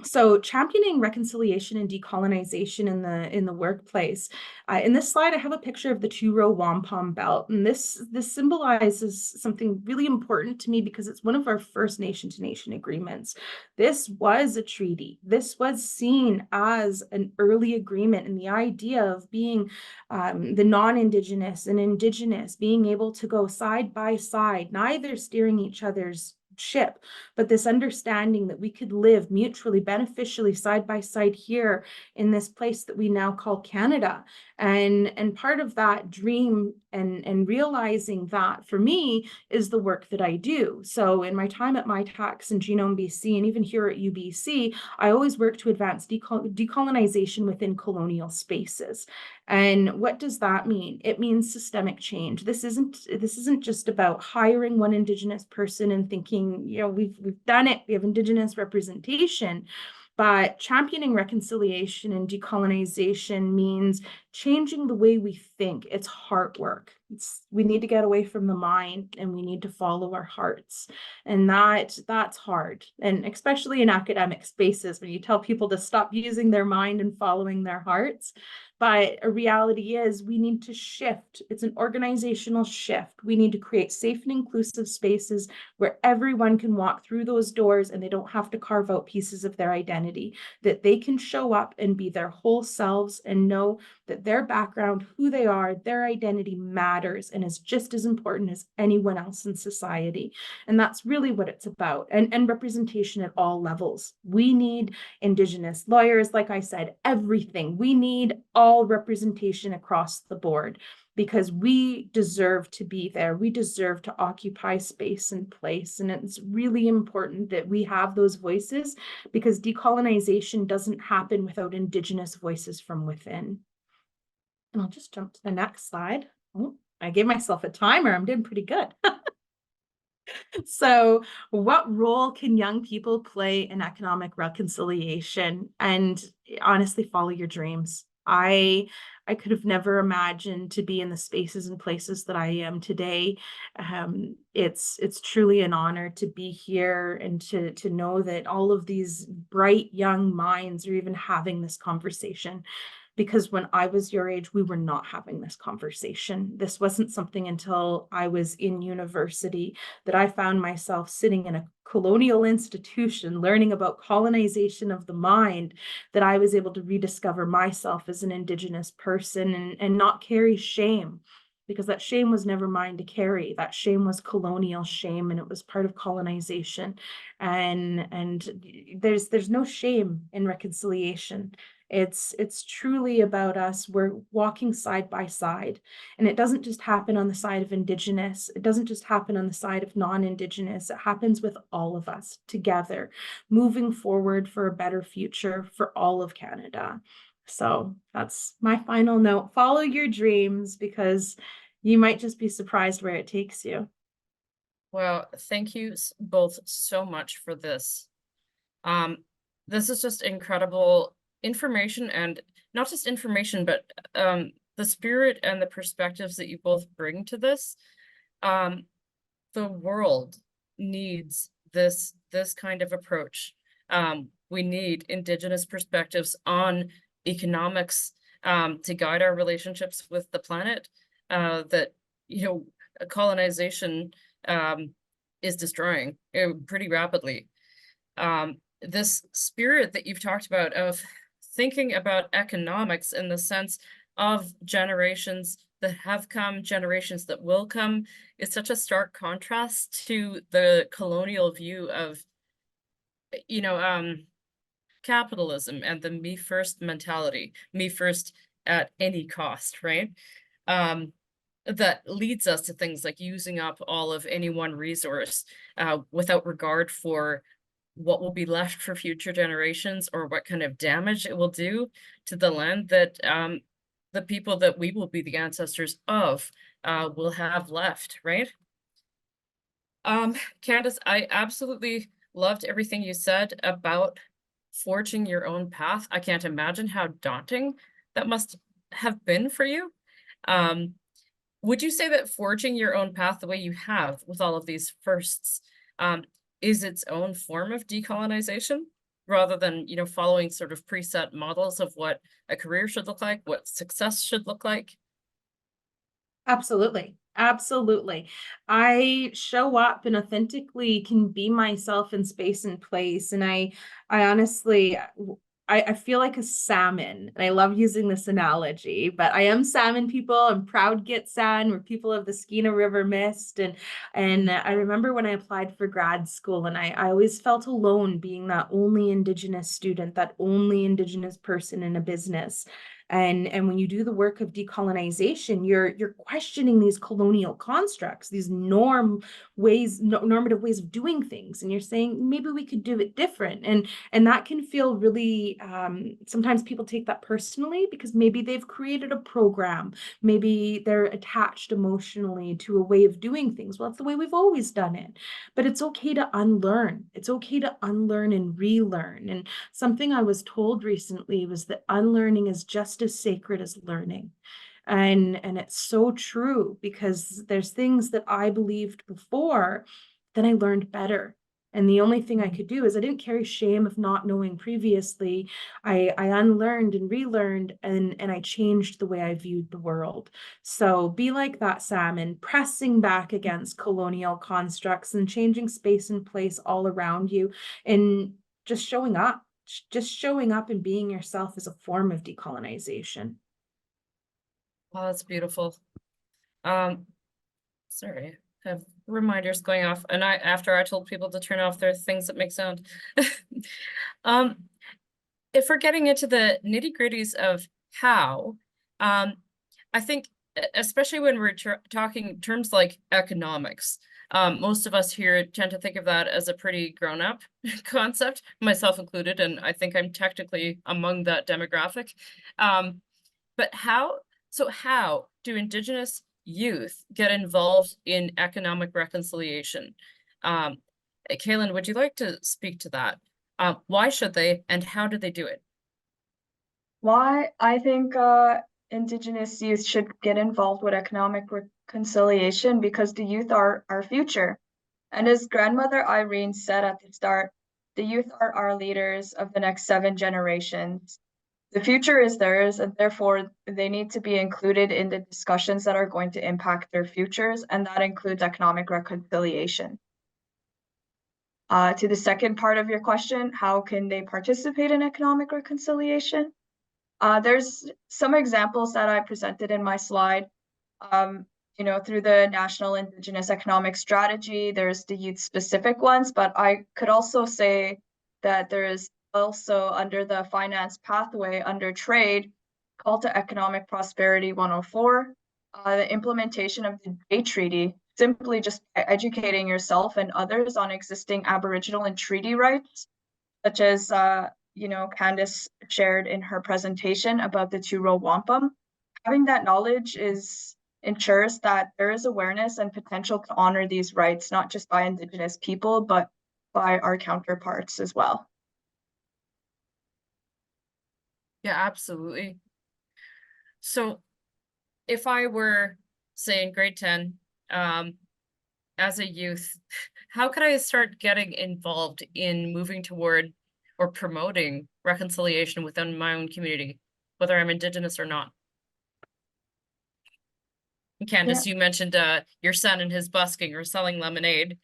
So championing reconciliation and decolonization in the workplace. In this slide, I have a picture of the 2-row wampum belt, and this symbolizes something really important to me because it's one of our first nation-to-nation agreements. This was a treaty. This was seen as an early agreement, and the idea of being the non-Indigenous and Indigenous being able to go side by side, neither steering each other's ship, but this understanding that we could live mutually beneficially side by side here in this place that we now call Canada. And part of that dream and realizing that for me is the work that I do. So in my time at MyTax and Genome BC, and even here at UBC, I always work to advance decolonization within colonial spaces. And what does that mean? It means systemic change. This isn't just about hiring one Indigenous person and thinking, you know, we've done it, we have Indigenous representation. But championing reconciliation and decolonization means changing the way we think. It's heart work. We need to get away from the mind and we need to follow our hearts. And that's hard. And especially in academic spaces, when you tell people to stop using their mind and following their hearts. But a reality is we need to shift. It's an organizational shift. We need to create safe and inclusive spaces where everyone can walk through those doors and they don't have to carve out pieces of their identity, that they can show up and be their whole selves and know that their background, who they are, their identity matters and is just as important as anyone else in society. And that's really what it's about. And representation at all levels. We need Indigenous lawyers, like I said, everything. We need all representation across the board because we deserve to be there. We deserve to occupy space and place. And it's really important that we have those voices because decolonization doesn't happen without Indigenous voices from within. And I'll just jump to the next slide. Oh, I gave myself a timer. I'm doing pretty good. So what role can young people play in economic reconciliation? And honestly, follow your dreams. I could have never imagined to be in the spaces and places that I am today. It's truly an honor to be here and to know that all of these bright young minds are even having this conversation. Because when I was your age, we were not having this conversation. This wasn't something until I was in university that I found myself sitting in a colonial institution learning about colonization of the mind, that I was able to rediscover myself as an Indigenous person and not carry shame, because that shame was never mine to carry. That shame was colonial shame, and it was part of colonization. And there's no shame in reconciliation. It's truly about us. We're walking side by side, and it doesn't just happen on the side of Indigenous. It doesn't just happen on the side of non-Indigenous. It happens with all of us together, moving forward for a better future for all of Canada. So that's my final note. Follow your dreams because you might just be surprised where it takes you. Well, thank you both so much for this. This is just incredible information, and not just information, but the spirit and the perspectives that you both bring to this. The world needs this kind of approach. We need Indigenous perspectives on economics to guide our relationships with the planet. That, you know, colonization is destroying pretty rapidly. This spirit that you've talked about of thinking about economics in the sense of generations that have come, generations that will come, is such a stark contrast to the colonial view of, you know, capitalism and the me first mentality, me first at any cost, right? That leads us to things like using up all of any one resource without regard for what will be left for future generations or what kind of damage it will do to the land that the people that we will be the ancestors of will have left, right? Candace, I absolutely loved everything you said about forging your own path. I can't imagine how daunting that must have been for you. Would you say that forging your own path the way you have with all of these firsts is its own form of decolonization? rather than, you know, following sort of preset models of what a career should look like, what success should look like? Absolutely. Absolutely. I show up and authentically can be myself in space and place. And I honestly, I feel like a salmon. And I love using this analogy, but I am salmon people. I'm proud Gitsan. We're people of the Skeena River Mist. And I remember when I applied for grad school, and I always felt alone being that only Indigenous student, that only Indigenous person in a business. And when you do the work of decolonization, you're questioning these colonial constructs, these normative ways of doing things, and you're saying maybe we could do it different. And that can feel really, sometimes people take that personally because maybe they've created a program, maybe they're attached emotionally to a way of doing things. Well, that's the way we've always done it. But it's okay to unlearn. It's okay to unlearn and relearn. And something I was told recently was that unlearning is just as sacred as learning. And it's so true, because there's things that I believed before, then I learned better. And the only thing I could do is I didn't carry shame of not knowing previously. I unlearned and relearned, and I changed the way I viewed the world. So be like that salmon, pressing back against colonial constructs and changing space and place all around you, and just showing up. Just showing up and being yourself is a form of decolonization. Oh, that's beautiful. Sorry, I have reminders going off, and after I told people to turn off their things that make sound. If we're getting into the nitty-gritties of how, I think, especially when we're talking terms like economics, most of us here tend to think of that as a pretty grown-up concept, myself included, and I think I'm technically among that demographic. But how do Indigenous youth get involved in economic reconciliation? Kaylin, would you like to speak to that? Why should they, and how do they do it? Why I think Indigenous youth should get involved with economic reconciliation, because the youth are our future. And as grandmother Irene said at the start, the youth are our leaders of the next 7 generations. The future is theirs, and therefore they need to be included in the discussions that are going to impact their futures, and that includes economic reconciliation. To the second part of your question, how can they participate in economic reconciliation? There's some examples that I presented in my slide. You know, through the National Indigenous Economic Strategy, there's the youth-specific ones, but I could also say that there is also, under the finance pathway under trade, Call to Economic Prosperity 104, the implementation of the Bay Treaty, simply just by educating yourself and others on existing Aboriginal and treaty rights, such as you know, Candace shared in her presentation about the two-row wampum. Having that knowledge ensures that there is awareness and potential to honor these rights, not just by Indigenous people, but by our counterparts as well. Yeah, absolutely. So if I were, say, in grade 10, as a youth, how could I start getting involved in moving toward or promoting reconciliation within my own community, whether I'm Indigenous or not? Candace, you mentioned your son and his busking or selling lemonade.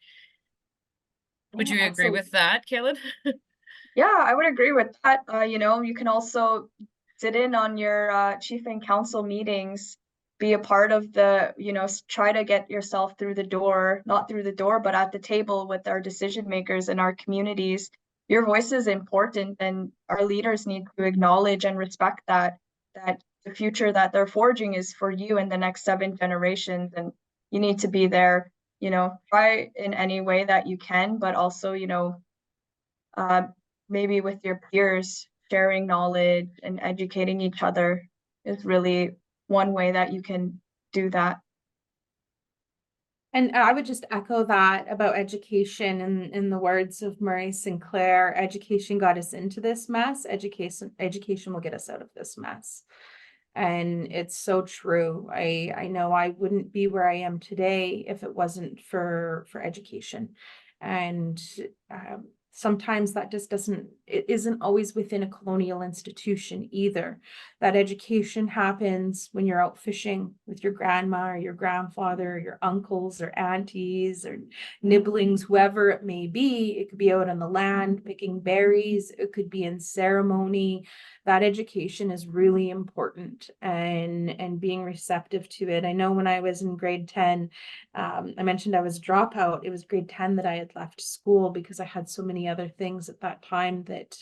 Would you agree with that, Kaylin? Yeah, I would agree with that. You know, you can also sit in on your chief and council meetings, be a part of the, you know, try to get yourself through the door, not through the door, but at the table with our decision makers in our communities. Your voice is important, and our leaders need to acknowledge and respect that the future that they're forging is for you and the next 7 generations, and you need to be there. You know, try in any way that you can, but also, you know, maybe with your peers, sharing knowledge and educating each other is really one way that you can do that. And I would just echo that about education. In the words of Murray Sinclair, education got us into this mess. Education will get us out of this mess. And it's so true. I know I wouldn't be where I am today if it wasn't for education. And sometimes that just it isn't always within a colonial institution either. That education happens when you're out fishing with your grandma or your grandfather, or your uncles or aunties or nibblings, whoever it may be. It could be out on the land picking berries. It could be in ceremony. That education is really important, and being receptive to it. I know when I was in grade 10, I mentioned I was a dropout. It was grade 10 that I had left school because I had so many other things at that time that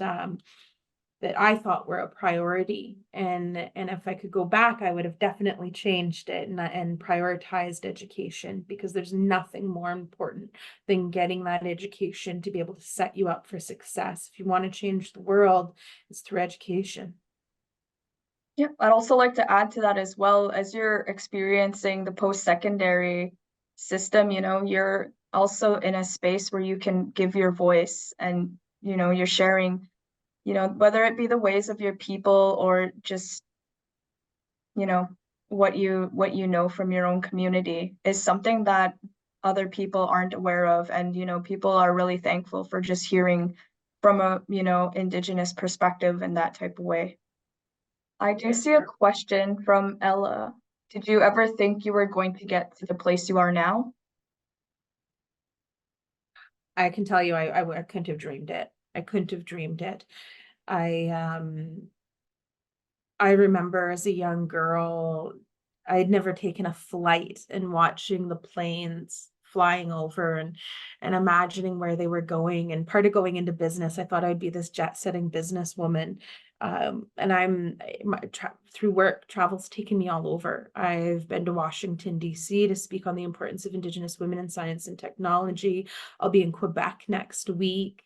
that I thought were a priority. And if I could go back, I would have definitely changed it and prioritized education, because there's nothing more important than getting that education to be able to set you up for success. If you want to change the world, it's through education. Yep, I'd also like to add to that as well. As you're experiencing the post-secondary system, you know, you're also in a space where you can give your voice, and, you know, you're sharing, you know, whether it be the ways of your people or just, you know, what you know from your own community is something that other people aren't aware of. And, you know, people are really thankful for just hearing from a, you know, Indigenous perspective in that type of way. I do see a question from Ella. Did you ever think you were going to get to the place you are now? I can tell you, I couldn't have dreamed it. I couldn't have dreamed it. I remember as a young girl, I had never taken a flight, and watching the planes flying over and imagining where they were going. And part of going into business, I thought I'd be this jet-setting businesswoman. And through work, travel's taken me all over. I've been to Washington, D.C. to speak on the importance of Indigenous women in science and technology. I'll be in Quebec next week.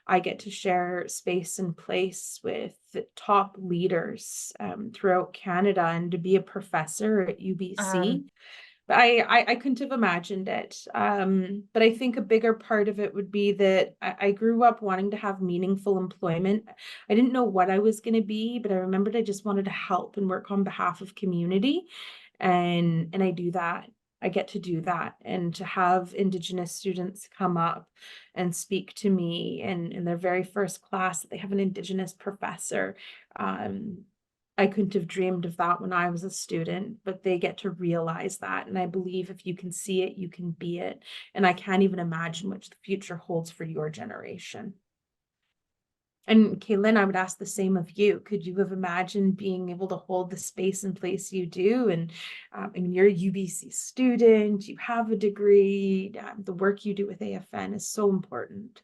I get to share space and place with the top leaders throughout Canada, and to be a professor at UBC. But I couldn't have imagined it. But I think a bigger part of it would be that I grew up wanting to have meaningful employment. I didn't know what I was going to be, but I remembered I just wanted to help and work on behalf of community. And I do that. I get to do that, and to have Indigenous students come up and speak to me, and in their very first class they have an Indigenous professor. I couldn't have dreamed of that when I was a student, but they get to realize that. And I believe if you can see it, you can be it. And I can't even imagine what the future holds for your generation. And Kaylin, I would ask the same of you. Could you have imagined being able to hold the space and place you do? And you're a UBC student, you have a degree, the work you do with AFN is so important.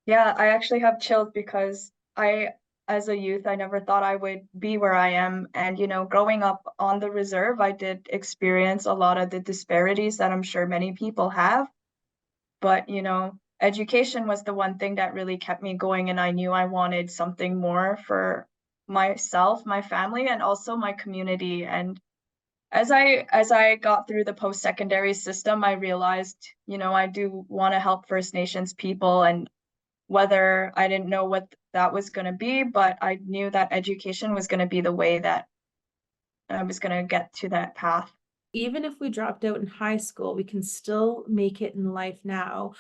Yeah, I actually have chills because as a youth, I never thought I would be where I am. And, you know, growing up on the reserve, I did experience a lot of the disparities that I'm sure many people have. But, you know, education was the one thing that really kept me going. And I knew I wanted something more for myself, my family, and also my community. And as I got through the post-secondary system, I realized, you know, I do want to help First Nations people. And whether I didn't know what that was going to be, but I knew that education was going to be the way that I was going to get to that path. Even if we dropped out in high school, we can still make it in life now.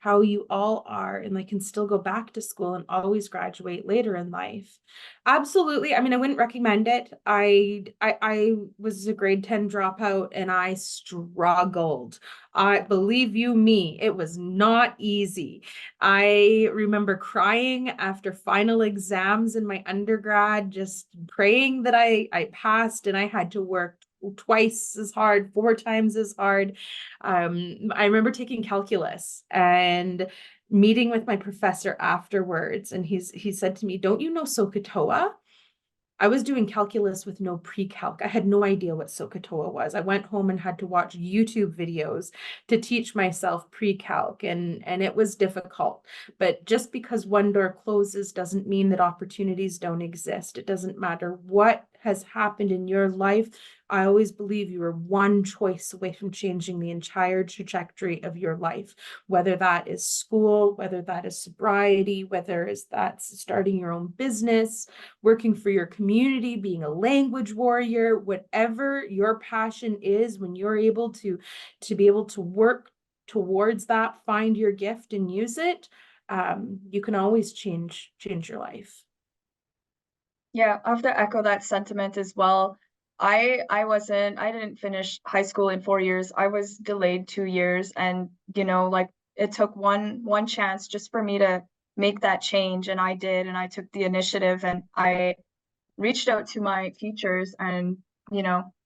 How you all are, and they can still go back to school and always graduate later in life. Absolutely. I mean, I wouldn't recommend it. I was a grade 10 dropout, and I struggled. I believe you me, it was not easy. I remember crying after final exams in my undergrad, just praying that I passed, and I had to work twice as hard, 4 times as hard. I remember taking calculus and meeting with my professor afterwards, and he said to me, "Don't you know SOHCAHTOA?" I was doing calculus with no pre-calc. I had no idea what SOHCAHTOA was. I went home and had to watch YouTube videos to teach myself pre-calc, and it was difficult. But just because one door closes doesn't mean that opportunities don't exist. It doesn't matter what has happened in your life. I always believe you are one choice away from changing the entire trajectory of your life, whether that is school, whether that is sobriety, whether that's starting your own business, working for your community, being a language warrior, whatever your passion is. When you're able to be able to work towards that, find your gift and use it, you can always change your life. Yeah, I have to echo that sentiment as well. I didn't finish high school in 4 years. I was delayed 2 years, and like it took one chance just for me to make that change, and I did, and I took the initiative, and I reached out to my teachers and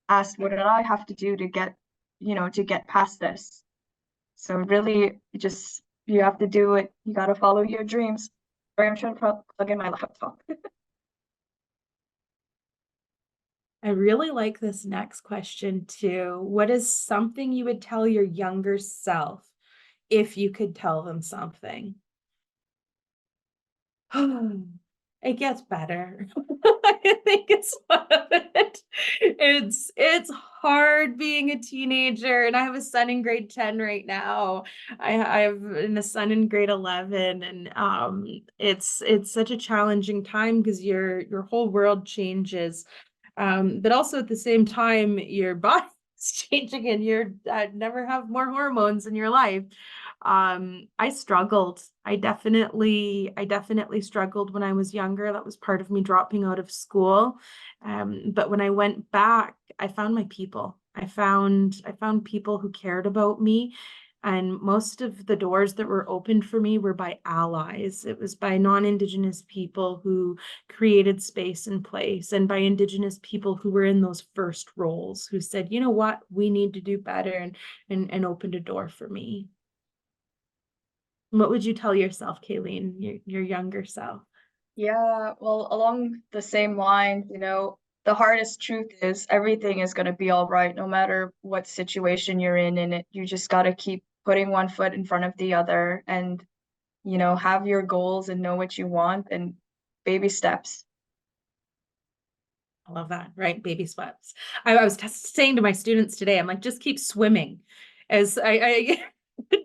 asked what did I have to do to get past this. So really, you have to do it. You got to follow your dreams. Sorry, I'm trying to plug in my laptop. I really like this next question too. What is something you would tell your younger self if you could tell them something? It gets better. I think it's one of it. It's hard being a teenager, and I have a son in grade 10 right now. I have a son in grade 11, and it's such a challenging time because your whole world changes. But also at the same time, your body's changing and you're never have more hormones in your life. I struggled. I definitely struggled when I was younger. That was part of me dropping out of school. But when I went back, I found my people. I found people who cared about me. And most of the doors that were opened for me were by allies. It was by non-Indigenous people who created space and place, and by Indigenous people who were in those first roles, who said, you know what, we need to do better, and opened a door for me. What would you tell yourself, Kayleen, your younger self? Yeah, well, along the same lines, the hardest truth is everything is going to be all right, no matter what situation you're in, and you just got to keep putting one foot in front of the other, and have your goals and know what you want, and baby steps. I love that, right? Baby steps. I was saying to my students today, I'm like, just keep swimming. As I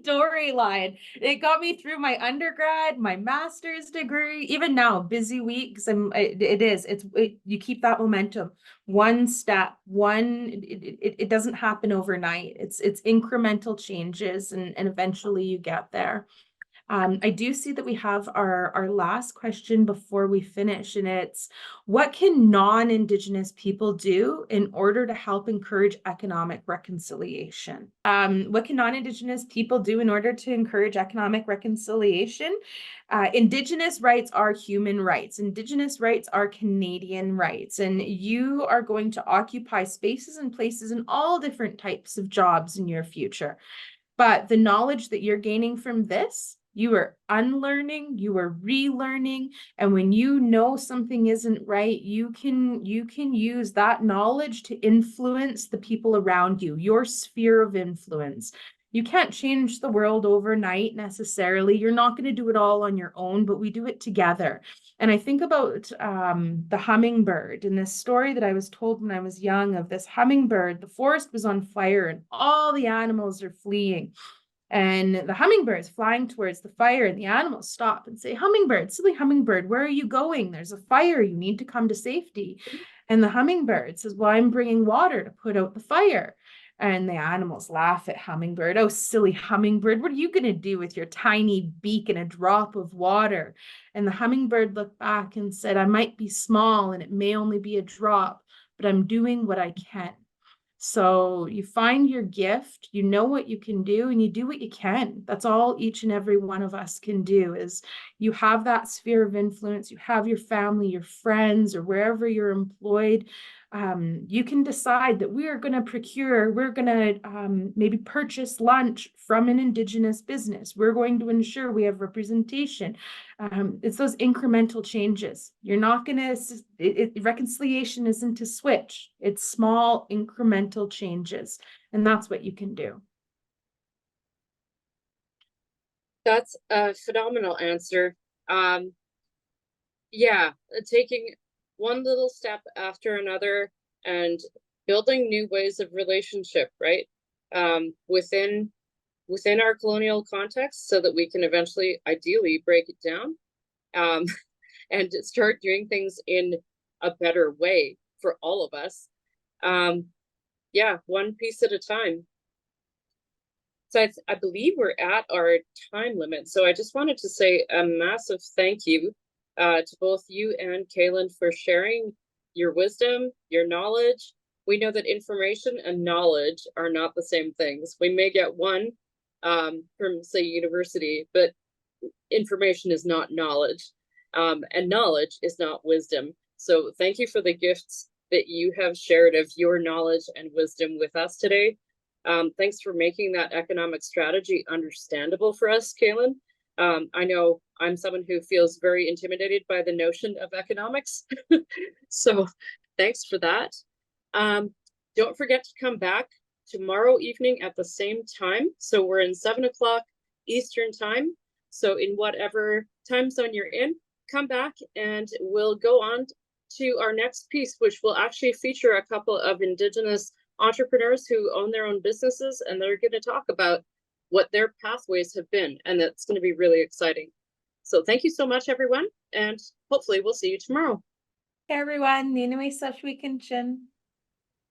Dory line. It got me through my undergrad, my master's degree, even now, busy weeks. You keep that momentum, one step, it doesn't happen overnight. It's incremental changes, and eventually you get there. I do see that we have our last question before we finish, and it's, what can non-Indigenous people do in order to help encourage economic reconciliation? What can non-Indigenous people do in order to encourage economic reconciliation? Indigenous rights are human rights. Indigenous rights are Canadian rights, and you are going to occupy spaces and places in all different types of jobs in your future. But the knowledge that you're gaining from this, you are unlearning, you are relearning, and when you know something isn't right, you can use that knowledge to influence the people around you, your sphere of influence. You can't change the world overnight necessarily. You're not going to do it all on your own, but we do it together. And I think about the hummingbird and this story that I was told when I was young of this hummingbird. The forest was on fire and all the animals are fleeing. And the hummingbird's flying towards the fire, and the animals stop and say, hummingbird, silly hummingbird, where are you going? There's a fire. You need to come to safety. And the hummingbird says, well, I'm bringing water to put out the fire. And the animals laugh at hummingbird. Oh, silly hummingbird, what are you going to do with your tiny beak and a drop of water? And the hummingbird looked back and said, I might be small and it may only be a drop, but I'm doing what I can. So you find your gift, you know what you can do, and you do what you can. That's all each and every one of us can do, is you have that sphere of influence, you have your family, your friends, or wherever you're employed. You can decide that we're going to maybe purchase lunch from an Indigenous business. We're going to ensure we have representation. It's those incremental changes. You're not going to, reconciliation isn't a switch. It's small incremental changes, and that's what you can do. That's a phenomenal answer. Yeah, taking one little step after another and building new ways of relationship, right? Within our colonial context, so that we can eventually, ideally, break it down, and start doing things in a better way for all of us. Yeah, one piece at a time. So I believe we're at our time limit. So I just wanted to say a massive thank you to both you and Kaylin for sharing your wisdom, your knowledge. We know that information and knowledge are not the same things. We may get one from, say, university, but information is not knowledge, and knowledge is not wisdom. So thank you for the gifts that you have shared of your knowledge and wisdom with us today. Thanks for making that economic strategy understandable for us, Kaylin. I know I'm someone who feels very intimidated by the notion of economics. So thanks for that. Don't forget to come back tomorrow evening at the same time. So we're in 7 o'clock Eastern time. So in whatever time zone you're in, come back and we'll go on to our next piece, which will actually feature a couple of Indigenous entrepreneurs who own their own businesses, and they're going to talk about what their pathways have been, and that's going to be really exciting. So thank you so much, everyone, and hopefully we'll see you tomorrow. Hey everyone, Ninue Sashwikinchin.